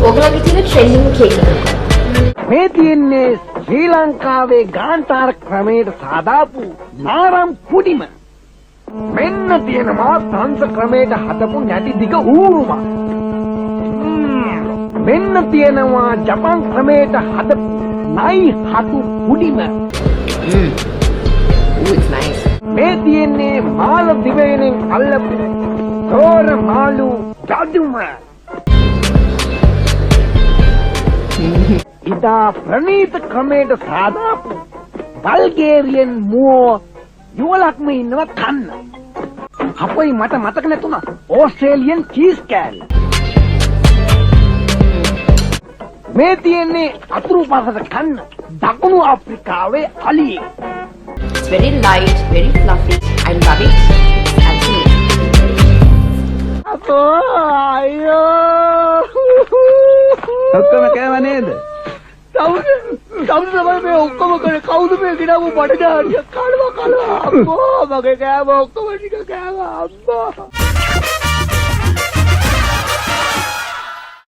ඔයගොල්ලෝගේ තියෙන ට්‍රෙන්ඩින්ග් කේක් එක. මේ තියෙන්නේ ශ්‍රී ලංකාවේ ගාන්ටාර ක්‍රමයට සාදාපු නාරම් පුඩිම. මෙන්න තියෙනවා සංස ක්‍රමයට හදපු නැටි දිග ඌරුම. මෙන්න තියෙනවා ජපන් ක්‍රමයට හදපු නයි හතු පුඩිම. It's nice. මේ තියෙන්නේ මාල දිවයිනෙන් අල්ලපු තෝර මාළු ජඩුම. ඉතා ප්‍රණීත ක්‍රමයට සාදාපු බල්ගේරියන් මුවෝ යුවලක්ම ඉන්නවා කන්න. අපොයි මට මතක නැතුණා ඕස්ට්‍රේලියන් චීස් කෑල්ල. මේ තියෙන්නේ අතුරු පසට කන්න දකුණු අප්‍රිකාවේ අලියෙක්. It's very light, very fluffy. I love it. Absolutely. අයියෝ ඔක්කොම කෑව නේද? කවුද මේ ඔක්කොම කරේ? කවුද මේ ගිනව බඩ දාන්නේ? කනවා අම්මෝ මගේ කෑම ඔක්කොම ටික කෑවා අම්මා.